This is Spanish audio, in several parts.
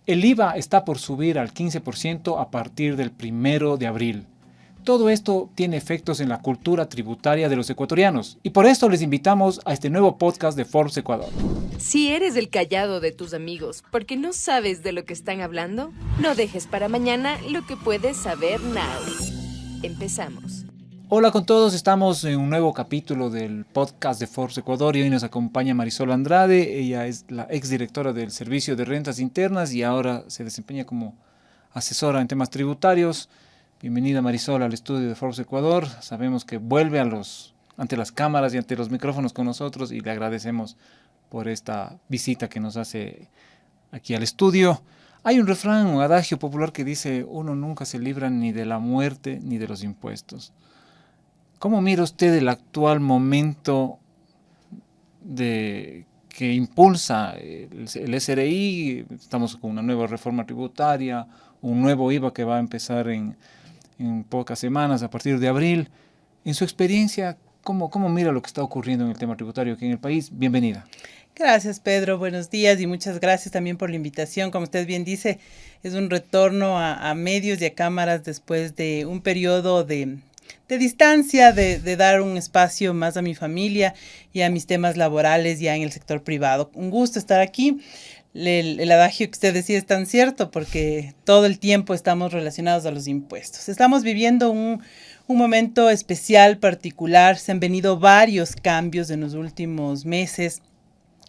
El IVA está por subir al 15% a partir del 1 de abril. Todo esto tiene efectos en la cultura tributaria de los ecuatorianos y por esto les invitamos a este nuevo podcast de Forbes Ecuador. Si eres el callado de tus amigos porque no sabes de lo que están hablando, no dejes para mañana lo que puedes saber now. Empezamos. Hola con todos, estamos en un nuevo capítulo del podcast de Forbes Ecuador y hoy nos acompaña Marisol Andrade. Ella es la exdirectora del Servicio de Rentas Internas y ahora se desempeña como asesora en temas tributarios. Bienvenida Marisol al estudio de Forbes Ecuador. Sabemos que vuelve ante las cámaras y ante los micrófonos con nosotros y le agradecemos por esta visita que nos hace aquí al estudio. Hay un refrán, un adagio popular que dice: uno nunca se libra ni de la muerte ni de los impuestos. ¿Cómo mira usted el actual momento que impulsa el SRI? Estamos con una nueva reforma tributaria, un nuevo IVA que va a empezar en pocas semanas, a partir de abril. En su experiencia, ¿cómo mira lo que está ocurriendo en el tema tributario aquí en el país? Bienvenida. Gracias, Pedro. Buenos días y muchas gracias también por la invitación. Como usted bien dice, es un retorno a medios y a cámaras después de un periodo de distancia, de dar un espacio más a mi familia y a mis temas laborales ya en el sector privado. Un gusto estar aquí. El adagio que usted decía es tan cierto porque todo el tiempo estamos relacionados a los impuestos. Estamos viviendo un momento especial, particular. Se han venido varios cambios en los últimos meses.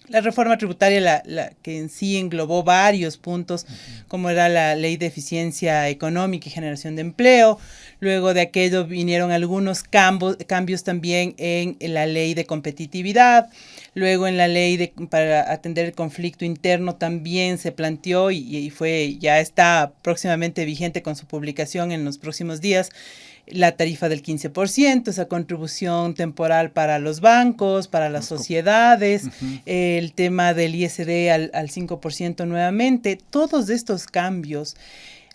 La reforma tributaria, la que en sí englobó varios puntos, como era la ley de eficiencia económica y generación de empleo. Luego de aquello vinieron algunos cambios también en la ley de competitividad. Luego en la ley para atender el conflicto interno también se planteó y ya está próximamente vigente con su publicación en los próximos días, la tarifa del 15%, esa contribución temporal para los bancos, para las sociedades, el tema del ISD al 5% nuevamente. Todos estos cambios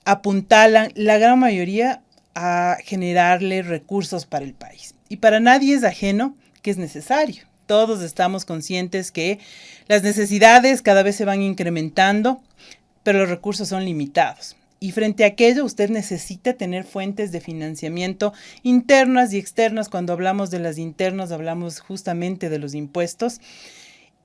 apuntalan, la gran mayoría, a generarle recursos para el país. Y para nadie es ajeno que es necesario. Todos estamos conscientes que las necesidades cada vez se van incrementando, pero los recursos son limitados. Y frente a aquello, usted necesita tener fuentes de financiamiento internas y externas. Cuando hablamos de las internas, hablamos justamente de los impuestos.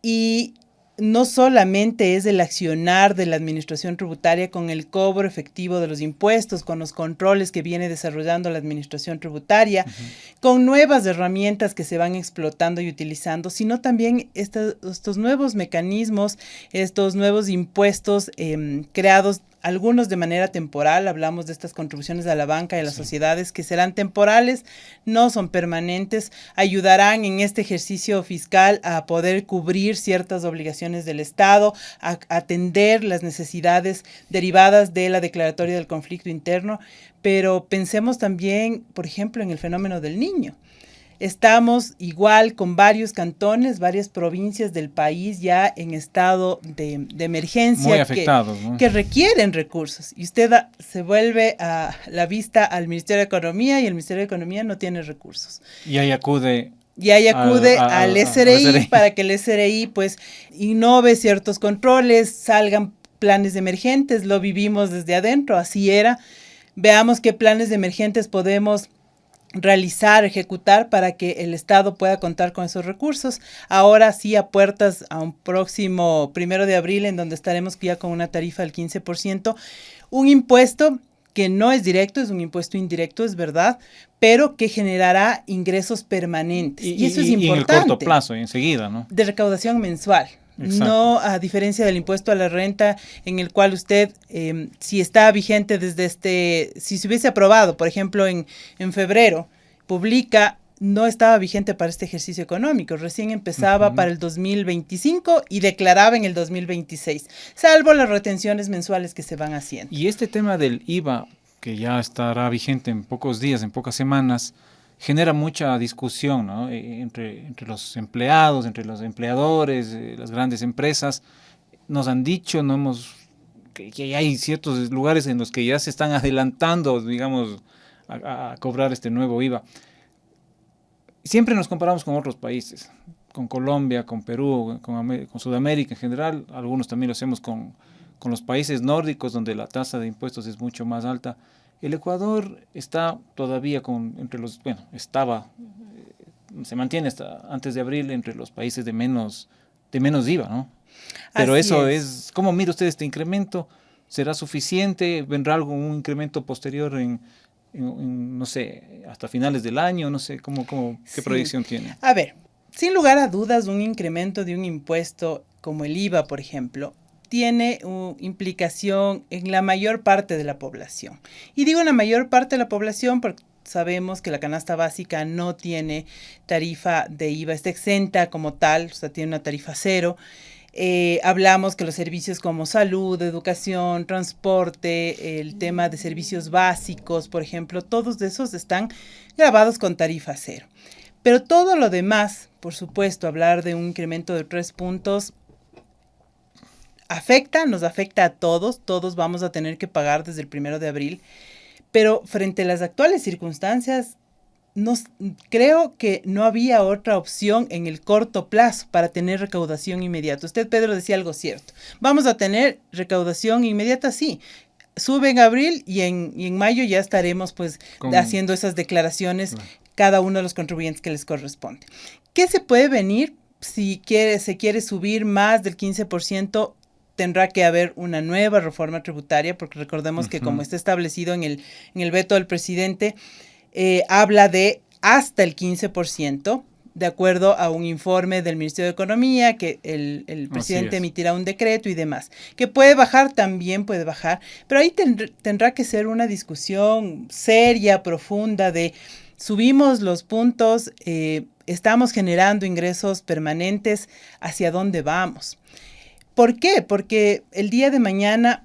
Y no solamente es el accionar de la administración tributaria con el cobro efectivo de los impuestos, con los controles que viene desarrollando la administración tributaria, con nuevas herramientas que se van explotando y utilizando, sino también estos nuevos mecanismos, estos nuevos impuestos creados, algunos de manera temporal. Hablamos de estas contribuciones a la banca y a las sociedades que serán temporales, no son permanentes, ayudarán en este ejercicio fiscal a poder cubrir ciertas obligaciones del Estado, a atender las necesidades derivadas de la declaratoria del conflicto interno, pero pensemos también, por ejemplo, en el fenómeno del niño. Estamos igual con varios cantones, varias provincias del país ya en estado de emergencia. Muy afectados, ¿no? Que requieren recursos. Y usted se vuelve a la vista al Ministerio de Economía y el Ministerio de Economía no tiene recursos. Y ahí acude al SRI para que el SRI pues innove ciertos controles, salgan planes emergentes. Lo vivimos desde adentro, así era. Veamos qué planes emergentes podemos realizar, ejecutar para que el Estado pueda contar con esos recursos. Ahora sí, a puertas a un próximo 1 de abril, en donde estaremos ya con una tarifa del 15%, un impuesto que no es directo, es un impuesto indirecto, es verdad, pero que generará ingresos permanentes. Y eso es importante. Y en el corto plazo, enseguida, ¿no? De recaudación mensual. Exacto. No a diferencia del impuesto a la renta, en el cual usted, si está vigente si se hubiese aprobado, por ejemplo, en febrero, publica, no estaba vigente para este ejercicio económico, recién empezaba para el 2025 y declaraba en el 2026, salvo las retenciones mensuales que se van haciendo. Y este tema del IVA, que ya estará vigente en pocos días, en pocas semanas, genera mucha discusión, ¿no? entre los empleados, entre los empleadores, las grandes empresas. Nos han dicho, que hay ciertos lugares en los que ya se están adelantando, digamos, a cobrar este nuevo IVA. Siempre nos comparamos con otros países, con Colombia, con Perú, con Sudamérica en general. Algunos también lo hacemos con con los países nórdicos donde la tasa de impuestos es mucho más alta. El Ecuador está todavía se mantiene hasta antes de abril entre los países de menos IVA, ¿no? Pero Así eso es. ¿cómo mira usted este incremento? ¿Será suficiente? ¿Vendrá un incremento posterior no sé, hasta finales del año? No sé, ¿qué Sí. proyección tiene? A ver, sin lugar a dudas, un incremento de un impuesto como el IVA, por ejemplo, tiene implicación en la mayor parte de la población. Y digo en la mayor parte de la población porque sabemos que la canasta básica no tiene tarifa de IVA, está exenta como tal, o sea, tiene una tarifa cero. Hablamos que los servicios como salud, educación, transporte, el tema de servicios básicos, por ejemplo, todos esos están grabados con tarifa cero. Pero todo lo demás, por supuesto, hablar de un incremento de 3 puntos nos afecta a todos vamos a tener que pagar desde el 1 de abril, pero frente a las actuales circunstancias, creo que no había otra opción en el corto plazo para tener recaudación inmediata. Usted, Pedro, decía algo cierto. Vamos a tener recaudación inmediata, sí. Sube en abril y en mayo ya estaremos pues haciendo esas declaraciones cada uno de los contribuyentes que les corresponde. ¿Qué se puede venir? Si se quiere subir más del 15%, tendrá que haber una nueva reforma tributaria, porque recordemos que como está establecido en el veto del presidente, habla de hasta el 15%, de acuerdo a un informe del Ministerio de Economía, que el presidente emitirá un decreto y demás. Que puede bajar, también puede bajar, pero ahí tendrá que ser una discusión seria, profunda, de subimos los puntos, estamos generando ingresos permanentes, ¿hacia dónde vamos? ¿Por qué? Porque el día de mañana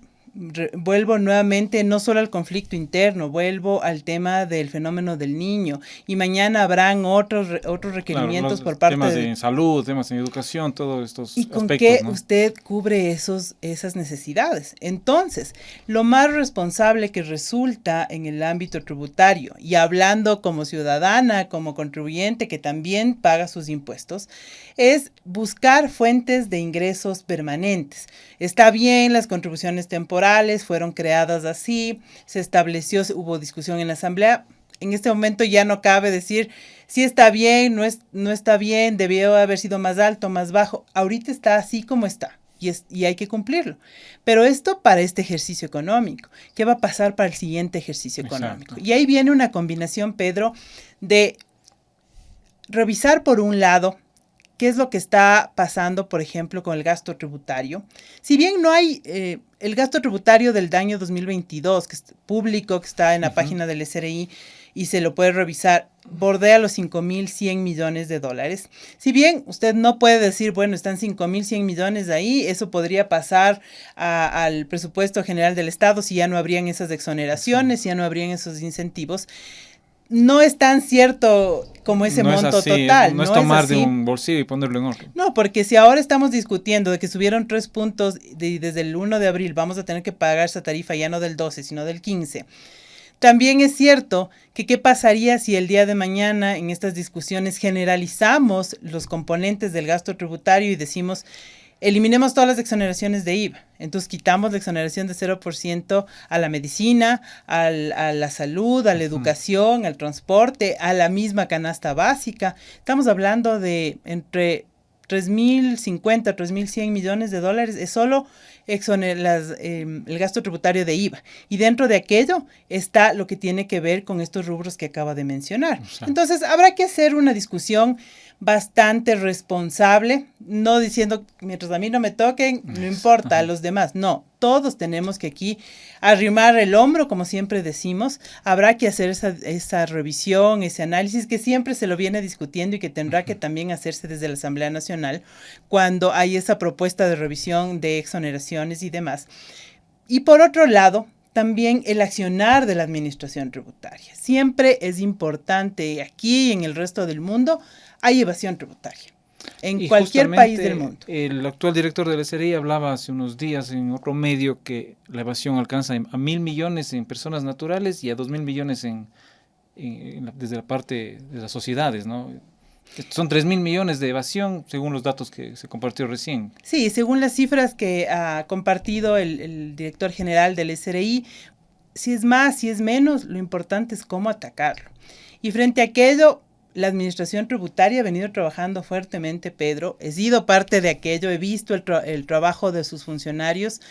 vuelvo nuevamente no solo al conflicto interno, vuelvo al tema del fenómeno del niño y mañana habrán otros requerimientos por parte temas de salud, temas en educación, todos estos aspectos. ¿Y con aspectos, qué ¿no? usted cubre esas necesidades? Entonces, lo más responsable que resulta en el ámbito tributario, y hablando como ciudadana, como contribuyente que también paga sus impuestos, es buscar fuentes de ingresos permanentes. Está bien, las contribuciones temporales fueron creadas así, se estableció, hubo discusión en la Asamblea. En este momento ya no cabe decir si está bien, no está bien, debió haber sido más alto, más bajo. Ahorita está así como está y hay que cumplirlo. Pero esto para este ejercicio económico. ¿Qué va a pasar para el siguiente ejercicio económico? Y ahí viene una combinación, Pedro, de revisar por un lado qué es lo que está pasando, por ejemplo, con el gasto tributario. Si bien no hay el gasto tributario del año 2022, que es público, que está en la página del SRI y se lo puede revisar, bordea los 5,100 millones de dólares. Si bien usted no puede decir, bueno, están 5,100 millones ahí, eso podría pasar al presupuesto general del Estado si ya no habrían esas exoneraciones, si ya no habrían esos incentivos. No es tan cierto como ese monto total. No es tomar de un bolsillo y ponerlo en otro. No, porque si ahora estamos discutiendo de que subieron 3 puntos desde el 1 de abril, vamos a tener que pagar esa tarifa ya no del 12, sino del 15. También es cierto que qué pasaría si el día de mañana en estas discusiones generalizamos los componentes del gasto tributario y decimos eliminemos todas las exoneraciones de IVA. Entonces quitamos la exoneración de 0% a la medicina, a la salud, a la educación, al transporte, a la misma canasta básica. Estamos hablando de entre 3,050, 3,100 millones de dólares. Es solo el gasto tributario de IVA. Y dentro de aquello está lo que tiene que ver con estos rubros que acaba de mencionar. Entonces habrá que hacer una discusión bastante responsable, no diciendo, mientras a mí no me toquen, no importa, a los demás. No, todos tenemos que aquí arrimar el hombro, como siempre decimos. Habrá que hacer esa revisión, ese análisis que siempre se lo viene discutiendo y que tendrá que también hacerse desde la Asamblea Nacional cuando hay esa propuesta de revisión de exoneraciones y demás. Y por otro lado, también el accionar de la administración tributaria. Siempre es importante, aquí y en el resto del mundo, hay evasión tributaria. En cualquier país del mundo. El actual director del SRI hablaba hace unos días en otro medio que la evasión alcanza a 1,000 millones en personas naturales y a 2,000 millones desde la parte de las sociedades, ¿no? Son 3.000 millones de evasión, según los datos que se compartió recién. Sí, según las cifras que ha compartido el director general del SRI, si es más, si es menos, lo importante es cómo atacarlo. Y frente a aquello, la administración tributaria ha venido trabajando fuertemente, Pedro. He sido parte de aquello, he visto el trabajo de sus funcionarios.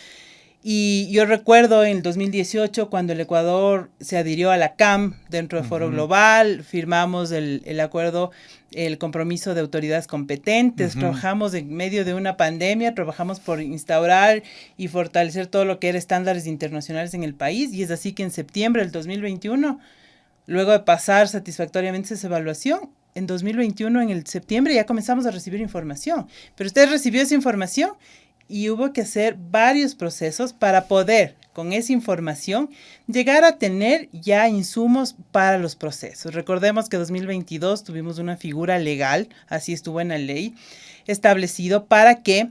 Y yo recuerdo en el 2018, cuando el Ecuador se adhirió a la CAM dentro del Foro Global, firmamos el acuerdo, el compromiso de autoridades competentes, trabajamos en medio de una pandemia, trabajamos por instaurar y fortalecer todo lo que era estándares internacionales en el país, y es así que en septiembre del 2021, luego de pasar satisfactoriamente esa evaluación, en 2021, en el septiembre, ya comenzamos a recibir información. Pero usted recibió esa información y hubo que hacer varios procesos para poder, con esa información, llegar a tener ya insumos para los procesos. Recordemos que en 2022 tuvimos una figura legal, así estuvo en la ley, establecido para que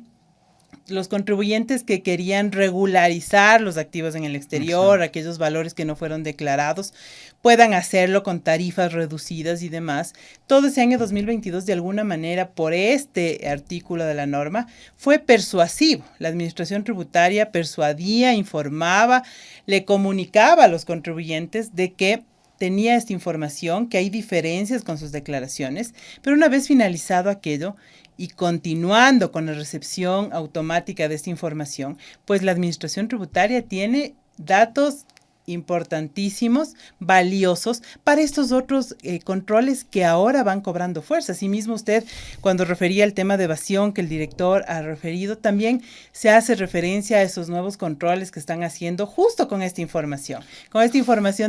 los contribuyentes que querían regularizar los activos en el exterior, aquellos valores que no fueron declarados, puedan hacerlo con tarifas reducidas y demás. Todo ese año 2022, de alguna manera, por este artículo de la norma, fue persuasivo. La administración tributaria persuadía, informaba, le comunicaba a los contribuyentes de que tenía esta información, que hay diferencias con sus declaraciones, pero una vez finalizado aquello y continuando con la recepción automática de esta información, pues la administración tributaria tiene datos importantísimos, valiosos para estos otros controles que ahora van cobrando fuerza. Asimismo, usted, cuando refería al tema de evasión que el director ha referido, también se hace referencia a esos nuevos controles que están haciendo justo con esta información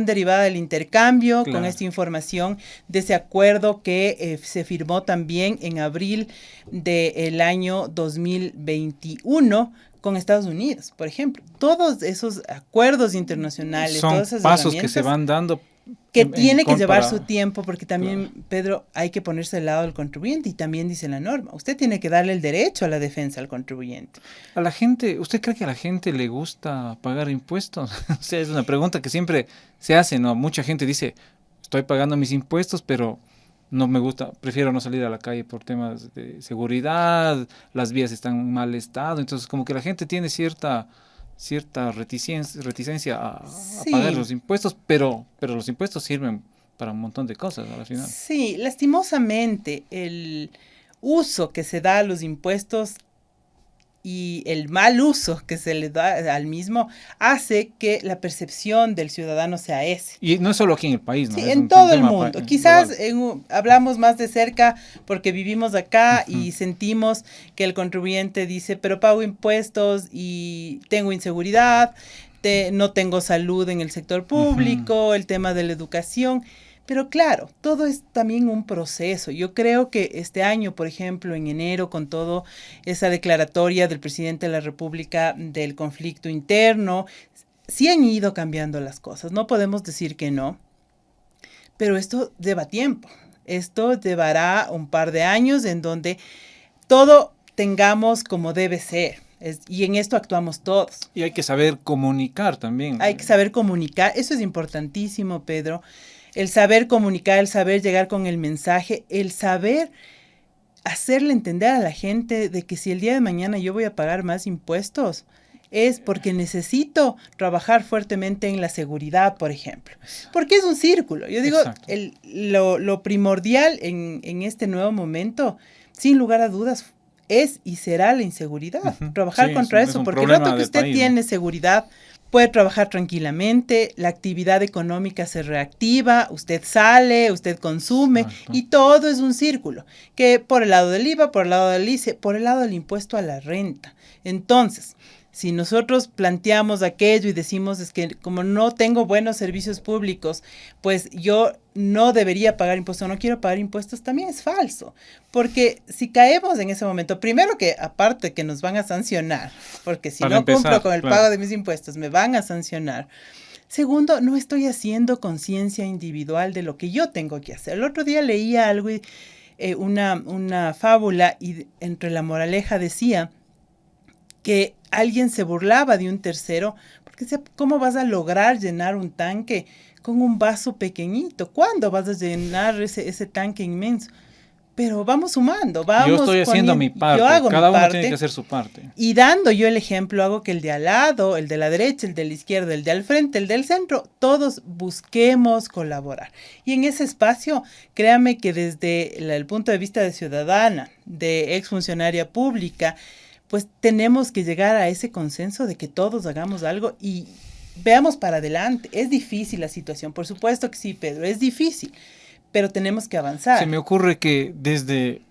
derivada del intercambio, claro, con esta información de ese acuerdo que se firmó también en abril del año 2021 con Estados Unidos, por ejemplo. Todos esos acuerdos internacionales, son todas esas pasos que se van dando, que tiene que llevar su tiempo, porque también, claro, Pedro, hay que ponerse al lado del contribuyente, y también dice la norma, usted tiene que darle el derecho a la defensa al contribuyente. A la gente, ¿usted cree que a la gente le gusta pagar impuestos? O sea, es una pregunta que siempre se hace, ¿no? Mucha gente dice, estoy pagando mis impuestos, pero no me gusta, prefiero no salir a la calle por temas de seguridad, las vías están en mal estado, entonces como que la gente tiene cierta reticencia a pagar los impuestos, pero los impuestos sirven para un montón de cosas al final. Sí, lastimosamente el uso que se da a los impuestos y el mal uso que se le da al mismo hace que la percepción del ciudadano sea ese. Y no es solo aquí en el país, ¿no? Sí, es en todo el mundo. global. Quizás hablamos más de cerca porque vivimos acá y sentimos que el contribuyente dice, pero pago impuestos y tengo inseguridad, no tengo salud en el sector público, el tema de la educación. Pero claro, todo es también un proceso. Yo creo que este año, por ejemplo, en enero, con toda esa declaratoria del presidente de la República del conflicto interno, sí han ido cambiando las cosas. No podemos decir que no, pero esto lleva tiempo. Esto llevará un par de años en donde todo tengamos como debe ser. Y en esto actuamos todos. Y hay que saber comunicar también. Hay que saber comunicar. Eso es importantísimo, Pedro. El saber comunicar, el saber llegar con el mensaje, el saber hacerle entender a la gente de que si el día de mañana yo voy a pagar más impuestos, es porque necesito trabajar fuertemente en la seguridad, por ejemplo. Porque es un círculo. Yo digo, lo primordial en este nuevo momento, sin lugar a dudas, es y será la inseguridad. Trabajar contra eso, porque el rato que usted tiene seguridad, puede trabajar tranquilamente, la actividad económica se reactiva, usted sale, usted consume, y todo es un círculo, que por el lado del IVA, por el lado del ICE, por el lado del impuesto a la renta. Entonces, si nosotros planteamos aquello y decimos es que como no tengo buenos servicios públicos, pues yo no debería pagar impuestos, no quiero pagar impuestos, también es falso. Porque si caemos en ese momento, primero que aparte que nos van a sancionar, porque si no cumplo con el pago de mis impuestos, me van a sancionar. Segundo, no estoy haciendo conciencia individual de lo que yo tengo que hacer. El otro día leía algo, una fábula, y entre la moraleja decía que alguien se burlaba de un tercero, porque decía, ¿cómo vas a lograr llenar un tanque con un vaso pequeñito? ¿Cuándo vas a llenar ese tanque inmenso? pero vamos sumando, vamos Yo estoy haciendo mi parte, yo hago cada mi uno parte, tiene que hacer su parte. y dando yo el ejemplo, hago que el de al lado, el de la derecha, el de la izquierda, el de al frente, el del centro, todos busquemos colaborar. Y en ese espacio, créame que desde el punto de vista de ciudadana, de exfuncionaria pública, pues tenemos que llegar a ese consenso de que todos hagamos algo y veamos para adelante. Es difícil la situación, por supuesto que sí, Pedro, es difícil, pero tenemos que avanzar. Se me ocurre que desde,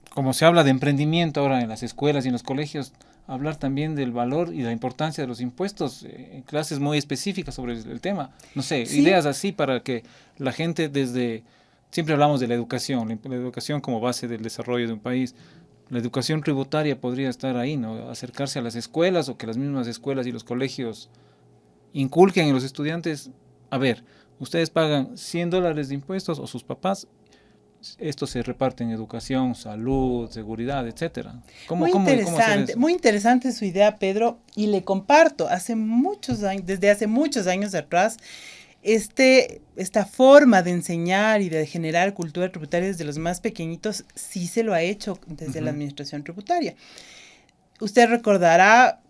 como se habla de emprendimiento ahora en las escuelas y en los colegios, hablar también del valor y la importancia de los impuestos en clases muy específicas sobre el tema. No sé, Sí. ideas así para que la gente desde, siempre hablamos de la educación como base del desarrollo de un país. La educación tributaria podría estar ahí, ¿no? Acercarse a las escuelas o que las mismas escuelas y los colegios inculquen en los estudiantes, a ver, ustedes pagan $100 de impuestos o sus papás, esto se reparte en educación, salud, seguridad, etcétera. Muy interesante, muy interesante su idea, Pedro, y le comparto, hace muchos años, desde hace muchos años atrás, esta forma de enseñar y de generar cultura tributaria desde los más pequeñitos sí se lo ha hecho desde la administración tributaria. Usted recordará,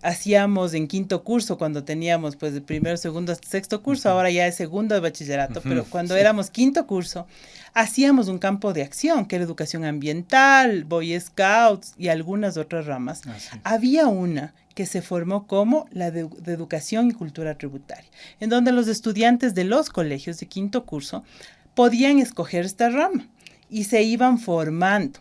hacíamos en quinto curso, cuando teníamos pues de primero, segundo hasta sexto curso, ahora ya es segundo de bachillerato, pero cuando éramos quinto curso, hacíamos un campo de acción, que era educación ambiental, Boy Scouts y algunas otras ramas. Había una que se formó como la de educación y cultura tributaria, en donde los estudiantes de los colegios de quinto curso podían escoger esta rama y se iban formando.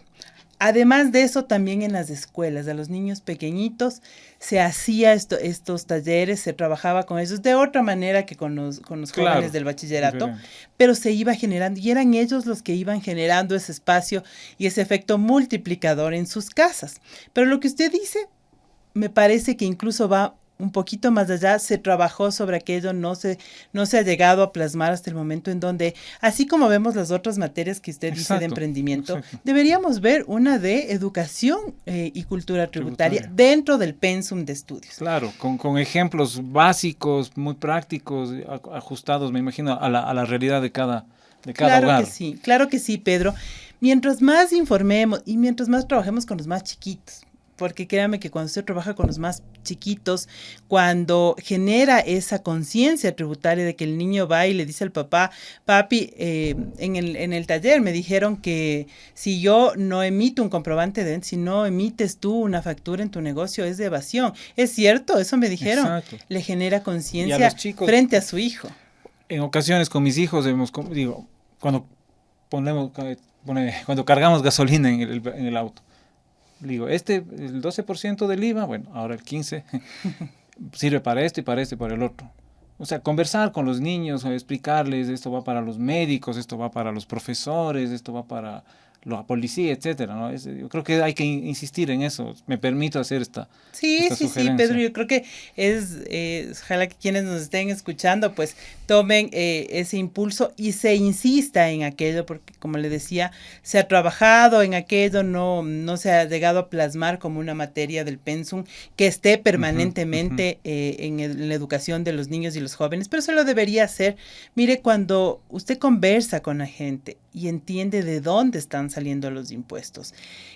Además de eso, también en las escuelas, a los niños pequeñitos, se hacía estos talleres, se trabajaba con ellos de otra manera que con los jóvenes del bachillerato, pero se iba generando, y eran ellos los que iban generando ese espacio y ese efecto multiplicador en sus casas. Pero lo que usted dice, me parece que incluso va un poquito más allá, se trabajó sobre aquello, no se ha llegado a plasmar hasta el momento en donde, así como vemos las otras materias que usted dice de emprendimiento, deberíamos ver una de educación y cultura tributaria dentro del pensum de estudios. Claro, con ejemplos básicos, muy prácticos, ajustados, me imagino, a la realidad de cada hogar. Claro que sí, Pedro. Mientras más informemos y mientras más trabajemos con los más chiquitos, porque créame que cuando usted trabaja con los más chiquitos, cuando genera esa conciencia tributaria de que el niño va y le dice al papá, papi, en el taller me dijeron que si yo no emito un comprobante de si no emites tú una factura en tu negocio es de evasión. Es cierto, eso me dijeron. Exacto. Le genera conciencia frente a su hijo. En ocasiones con mis hijos, cuando cargamos gasolina en el auto, digo, el 12% del IVA, bueno, ahora el 15%, sirve para esto y para esto y para el otro. O sea, conversar con los niños, explicarles, esto va para los médicos, esto va para los profesores, esto va para la policía, etcétera, ¿no? Yo creo que hay que insistir en eso. Me permito hacer esta sugerencia. Sí, Pedro, yo creo que ojalá que quienes nos estén escuchando, pues tomen ese impulso y se insista en aquello, porque como le decía, se ha trabajado en aquello, no se ha llegado a plasmar como una materia del pensum que esté permanentemente en la educación de los niños y los jóvenes, pero se lo debería hacer. Mire, cuando usted conversa con la gente y entiende de dónde están saliendo los impuestos,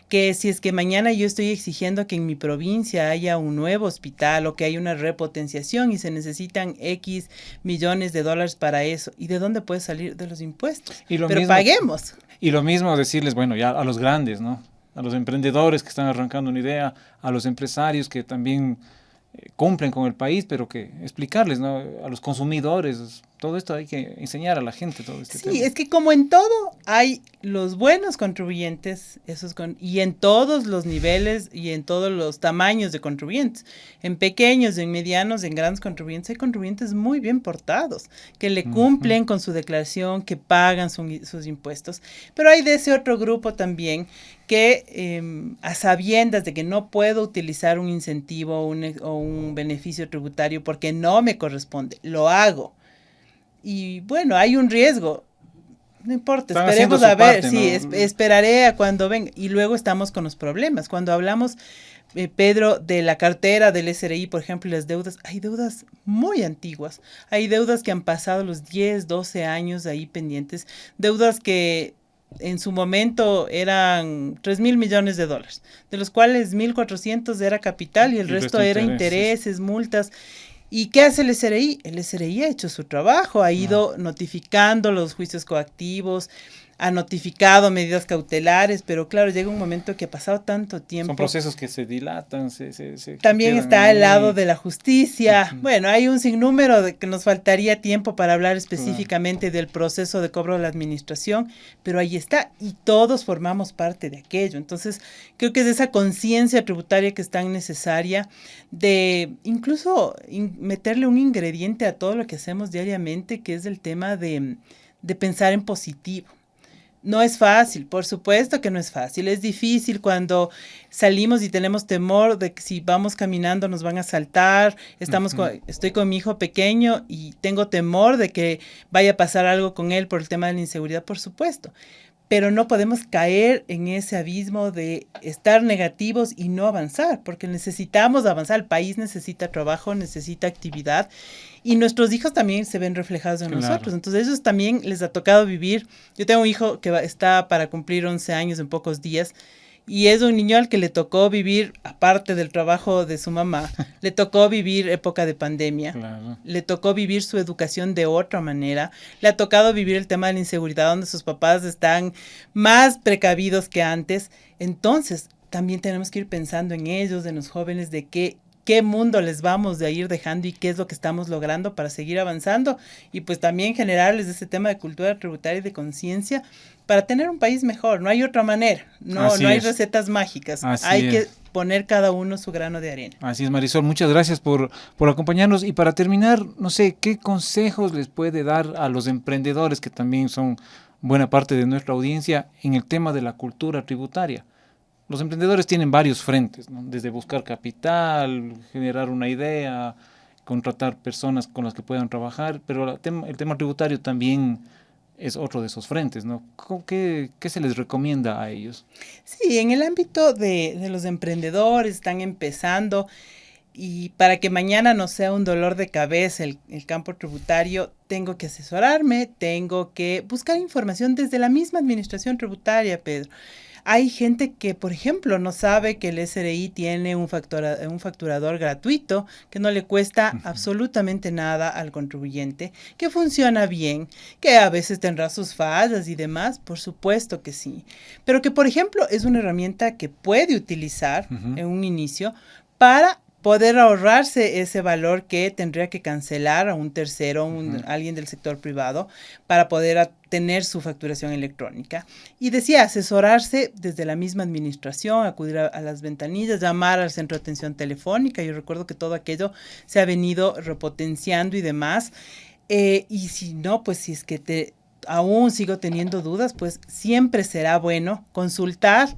que si es que mañana yo estoy exigiendo que en mi provincia haya un nuevo hospital o que haya una repotenciación y se necesitan X millones de dólares para eso, ¿y de dónde puede salir? De los impuestos. Pero paguemos. Y lo mismo decirles, bueno, ya a los grandes, ¿no? A los emprendedores que están arrancando una idea, a los empresarios que también cumplen con el país, pero que explicarles, ¿no? A los consumidores, todo esto hay que enseñar a la gente todo este tema. Sí, es que como en todo hay los buenos contribuyentes, y en todos los niveles y en todos los tamaños de contribuyentes, en pequeños, en medianos, en grandes contribuyentes, hay contribuyentes muy bien portados, que le cumplen con su declaración, que pagan sus impuestos, pero hay de ese otro grupo también que a sabiendas de que no puedo utilizar un incentivo o un beneficio tributario porque no me corresponde, lo hago. Y bueno, hay un riesgo. No importa, esperemos a ver, esperaré a cuando venga. Y luego estamos con los problemas. Cuando hablamos, Pedro, de la cartera del SRI, por ejemplo, y las deudas, hay deudas muy antiguas. Hay deudas que han pasado los 10, 12 años ahí pendientes. Deudas que en su momento eran 3.000 millones de dólares, de los cuales 1.400 era capital y el resto era intereses, multas. ¿Y qué hace el SRI? El SRI ha hecho su trabajo, ha ido notificando los juicios coactivos, ha notificado medidas cautelares, pero claro, llega un momento que ha pasado tanto tiempo. Son procesos que se dilatan. También está al lado de la justicia. Bueno, hay un sinnúmero de que nos faltaría tiempo para hablar específicamente del proceso de cobro de la administración, pero ahí está, y todos formamos parte de aquello. Entonces, creo que es esa conciencia tributaria que es tan necesaria de incluso meterle un ingrediente a todo lo que hacemos diariamente, que es el tema de pensar en positivo. No es fácil, por supuesto que no es fácil, es difícil cuando salimos y tenemos temor de que si vamos caminando nos van a asaltar, estoy con mi hijo pequeño y tengo temor de que vaya a pasar algo con él por el tema de la inseguridad, por supuesto. Pero no podemos caer en ese abismo de estar negativos y no avanzar, porque necesitamos avanzar, el país necesita trabajo, necesita actividad, y nuestros hijos también se ven reflejados en nosotros. Entonces, ellos también les ha tocado vivir. Yo tengo un hijo que está para cumplir 11 años en pocos días, y es un niño al que le tocó vivir, aparte del trabajo de su mamá, le tocó vivir época de pandemia, le tocó vivir su educación de otra manera, le ha tocado vivir el tema de la inseguridad, donde sus papás están más precavidos que antes. Entonces, también tenemos que ir pensando en ellos, en los jóvenes, de qué mundo les vamos a ir dejando y qué es lo que estamos logrando para seguir avanzando, y pues también generarles ese tema de cultura tributaria y de conciencia para tener un país mejor. No hay otra manera, no hay recetas mágicas, hay que poner cada uno su grano de arena. Así es, Marisol, muchas gracias por acompañarnos, y para terminar, no sé, ¿qué consejos les puede dar a los emprendedores, que también son buena parte de nuestra audiencia, en el tema de la cultura tributaria? Los emprendedores tienen varios frentes, ¿no? Desde buscar capital, generar una idea, contratar personas con las que puedan trabajar, pero el tema tributario también es otro de esos frentes, ¿no? ¿Qué se les recomienda a ellos? Sí, en el ámbito de los emprendedores, están empezando, y para que mañana no sea un dolor de cabeza el campo tributario, tengo que asesorarme, tengo que buscar información desde la misma administración tributaria, Pedro. Hay gente que, por ejemplo, no sabe que el SRI tiene un facturador gratuito que no le cuesta absolutamente nada al contribuyente, que funciona bien, que a veces tendrá sus fallas y demás, por supuesto que sí, pero que, por ejemplo, es una herramienta que puede utilizar en un inicio para poder ahorrarse ese valor que tendría que cancelar a un tercero, alguien del sector privado, para poder tener su facturación electrónica. Y decía, asesorarse desde la misma administración, acudir a las ventanillas, llamar al centro de atención telefónica. Yo recuerdo que todo aquello se ha venido repotenciando y demás. Y si no, pues si es que aún sigo teniendo dudas, pues siempre será bueno consultar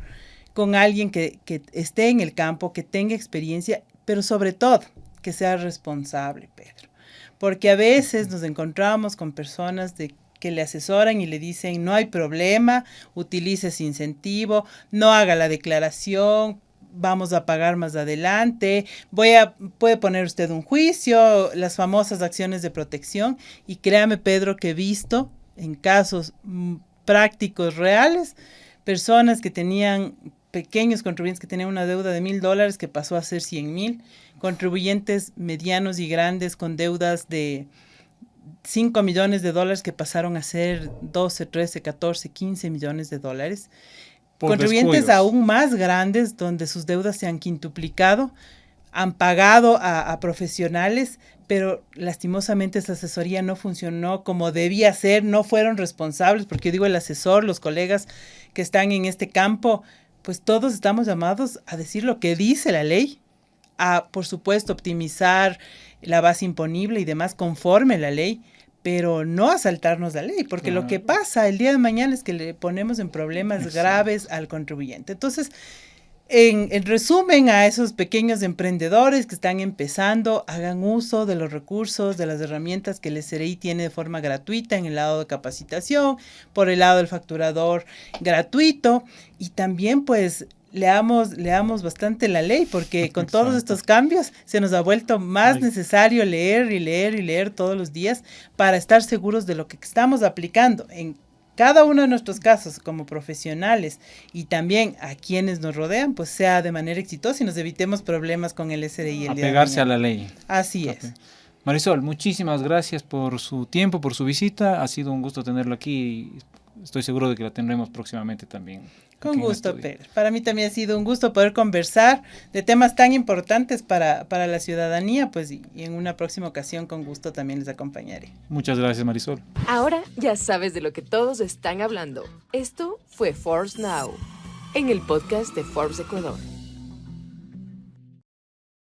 con alguien que esté en el campo, que tenga experiencia, pero sobre todo, que sea responsable, Pedro. Porque a veces nos encontramos con personas que le asesoran y le dicen, no hay problema, utilice ese incentivo, no haga la declaración, vamos a pagar más adelante, puede poner usted un juicio, las famosas acciones de protección. Y créame, Pedro, que he visto en casos prácticos, reales, personas que tenían pequeños contribuyentes que tenían una deuda de $1,000 que pasó a ser 100,000, contribuyentes medianos y grandes con deudas de $5 millones que pasaron a ser 12, 13, 14, 15 millones de dólares. Contribuyentes aún más grandes donde sus deudas se han quintuplicado, han pagado a profesionales, pero lastimosamente esa asesoría no funcionó como debía ser, no fueron responsables, porque yo digo el asesor, los colegas que están en este campo, pues todos estamos llamados a decir lo que dice la ley, a, por supuesto, optimizar la base imponible y demás conforme la ley, pero no a saltarnos la ley, porque lo que pasa el día de mañana es que le ponemos en problemas graves al contribuyente. Entonces, en resumen, a esos pequeños emprendedores que están empezando, hagan uso de los recursos, de las herramientas que el SRI tiene de forma gratuita en el lado de capacitación, por el lado del facturador gratuito, y también pues leamos bastante la ley, porque con todos estos cambios se nos ha vuelto más necesario leer y leer y leer todos los días para estar seguros de lo que estamos aplicando en cada uno de nuestros casos como profesionales y también a quienes nos rodean, pues sea de manera exitosa y nos evitemos problemas con el SRI el día de Apegarse a mañana. la ley. Así es. Marisol, muchísimas gracias por su tiempo, por su visita. Ha sido un gusto tenerlo aquí y estoy seguro de que la tendremos próximamente también. Con gusto, Pedro. Para mí también ha sido un gusto poder conversar de temas tan importantes para la ciudadanía, pues y en una próxima ocasión con gusto también les acompañaré. Muchas gracias, Marisol. Ahora ya sabes de lo que todos están hablando. Esto fue Forbes Now, en el podcast de Forbes Ecuador.